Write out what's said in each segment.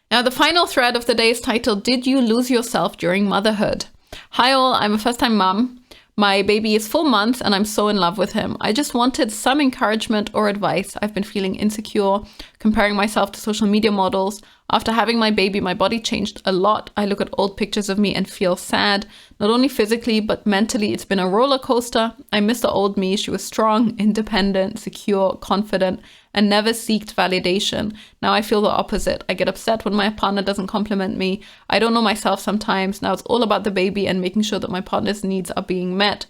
Now, the final thread of the day is titled, Did You Lose Yourself During Motherhood? Hi all, I'm a first-time mom. My baby is 4 months and I'm so in love with him. I just wanted some encouragement or advice. I've been feeling insecure, comparing myself to social media models. After having my baby, my body changed a lot. I look at old pictures of me and feel sad, not only physically, but mentally. It's been a roller coaster. I miss the old me. She was strong, independent, secure, confident, and never sought validation. Now I feel the opposite. I get upset when my partner doesn't compliment me. I don't know myself sometimes. Now it's all about the baby and making sure that my partner's needs are being met.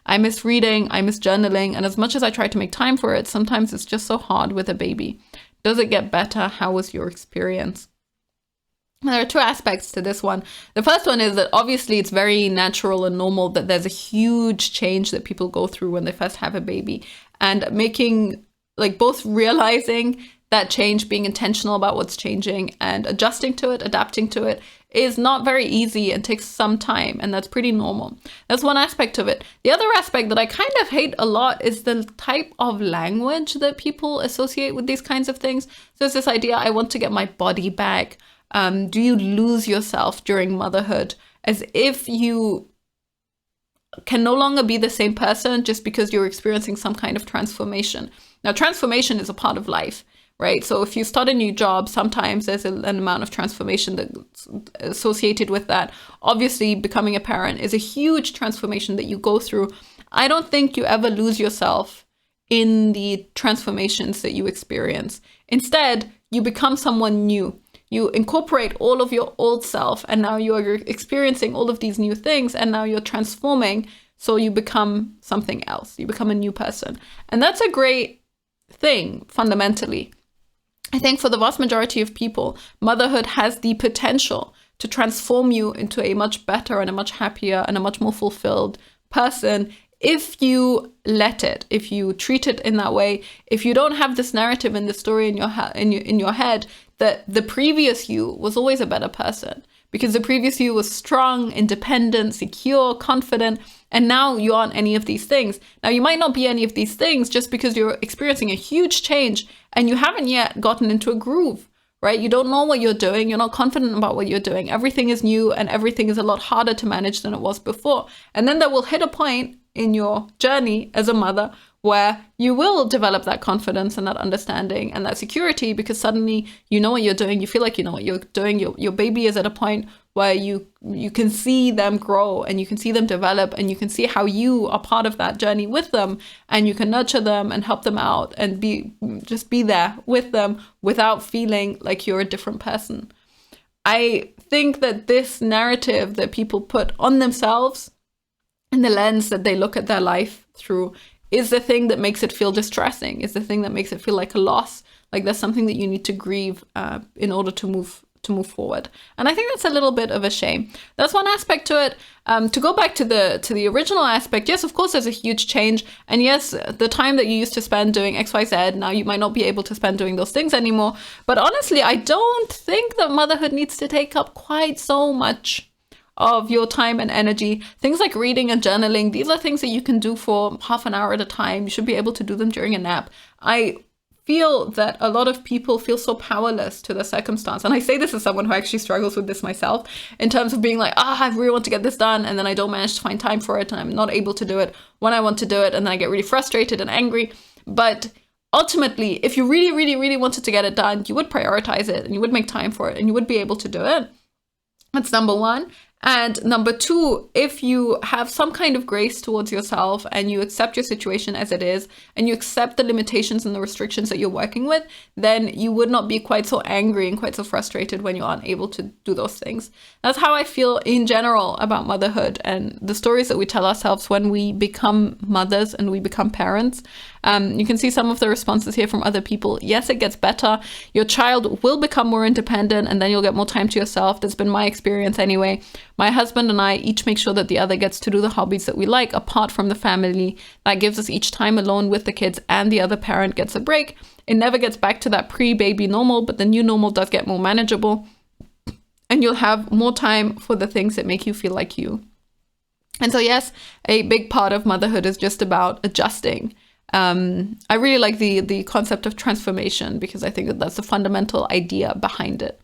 I miss reading, I miss journaling, and as much as I try to make time for it, sometimes it's just so hard with a baby. Does it get better? How was your experience? There are two aspects to this one. The first one is that obviously it's very natural and normal that there's a huge change that people go through when they first have a baby, and making, like, both realizing that change, being intentional about what's changing and adjusting to it, adapting to it, is not very easy and takes some time, and that's pretty normal. That's one aspect of it. The other aspect that I kind of hate a lot is the type of language that people associate with these kinds of things. So it's this idea, I want to get my body back. Do you lose yourself during motherhood? As if you can no longer be the same person just because you're experiencing some kind of transformation. Now, transformation is a part of life, right? So if you start a new job, sometimes there's an amount of transformation that's associated with that. Obviously, becoming a parent is a huge transformation that you go through. I don't think you ever lose yourself in the transformations that you experience. Instead, you become someone new. You incorporate all of your old self, and now you're experiencing all of these new things, and now you're transforming, so you become something else. You become a new person. And that's a great thing, fundamentally. I think for the vast majority of people, motherhood has the potential to transform you into a much better and a much happier and a much more fulfilled person if you let it, if you treat it in that way, if you don't have this narrative and the story in your head that the previous you was always a better person, because the previous you was strong, independent, secure, confident, and now you aren't any of these things. Now, you might not be any of these things just because you're experiencing a huge change and you haven't yet gotten into a groove, right? You don't know what you're doing. You're not confident about what you're doing. Everything is new and everything is a lot harder to manage than it was before. And then there will hit a point in your journey as a mother where you will develop that confidence and that understanding and that security, because suddenly you know what you're doing. You feel like you know what you're doing. Your baby is at a point where you can see them grow and you can see them develop and you can see how you are part of that journey with them, and you can nurture them and help them out and just be there with them without feeling like you're a different person. I think that this narrative that people put on themselves and the lens that they look at their life through is the thing that makes it feel distressing, is the thing that makes it feel like a loss, like there's something that you need to grieve in order to move forward. And I think that's a little bit of a shame. That's one aspect to it. To go back to the original aspect, yes, of course, there's a huge change. And yes, the time that you used to spend doing XYZ, now you might not be able to spend doing those things anymore. But honestly, I don't think that motherhood needs to take up quite so much of your time and energy. Things like reading and journaling, these are things that you can do for half an hour at a time. You should be able to do them during a nap. I feel that a lot of people feel so powerless to the circumstance. And I say this as someone who actually struggles with this myself, in terms of being like, I really want to get this done, and then I don't manage to find time for it, and I'm not able to do it when I want to do it, and then I get really frustrated and angry. But ultimately, if you really, really, really wanted to get it done, you would prioritize it, and you would make time for it, and you would be able to do it. That's number one. And number two, if you have some kind of grace towards yourself and you accept your situation as it is, and you accept the limitations and the restrictions that you're working with, then you would not be quite so angry and quite so frustrated when you aren't able to do those things. That's how I feel in general about motherhood and the stories that we tell ourselves when we become mothers and we become parents. You can see some of the responses here from other people. Yes, it gets better. Your child will become more independent, and then you'll get more time to yourself. That's been my experience anyway. My husband and I each make sure that the other gets to do the hobbies that we like apart from the family. That gives us each time alone with the kids, and the other parent gets a break. It never gets back to that pre-baby normal, but the new normal does get more manageable, and you'll have more time for the things that make you feel like you. And so yes, a big part of motherhood is just about adjusting. I really like the concept of transformation, because I think that that's the fundamental idea behind it.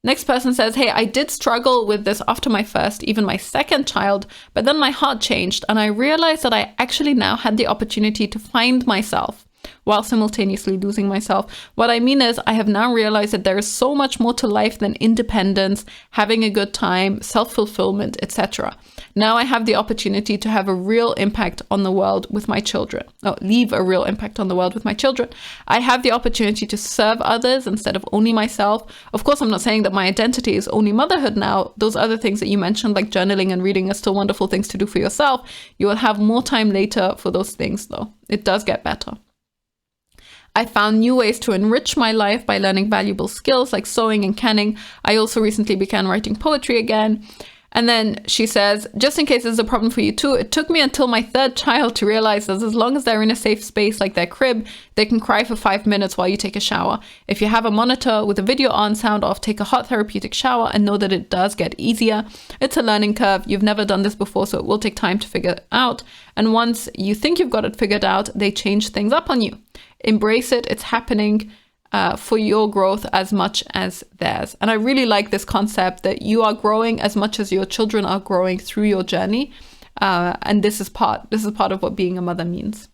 Next person says, hey, I did struggle with this after my first, even my second child, but then my heart changed and I realized that I actually now had the opportunity to find myself while simultaneously losing myself. What I mean is I have now realized that there is so much more to life than independence, having a good time, self-fulfillment, etc. Now I have the opportunity to have a real impact on the world with my children. Leave a real impact on the world with my children. I have the opportunity to serve others instead of only myself. Of course, I'm not saying that my identity is only motherhood now. Those other things that you mentioned, like journaling and reading, are still wonderful things to do for yourself. You will have more time later for those things, though. It does get better. I found new ways to enrich my life by learning valuable skills like sewing and canning. I also recently began writing poetry again. And then she says, just in case this is a problem for you too, it took me until my third child to realize that as long as they're in a safe space like their crib, they can cry for 5 minutes while you take a shower. If you have a monitor with a video on, sound off, take a hot therapeutic shower and know that it does get easier. It's a learning curve. You've never done this before, so it will take time to figure it out. And once you think you've got it figured out, they change things up on you. Embrace it. It's happening for your growth as much as theirs. And I really like this concept that you are growing as much as your children are growing through your journey. And this is part of what being a mother means.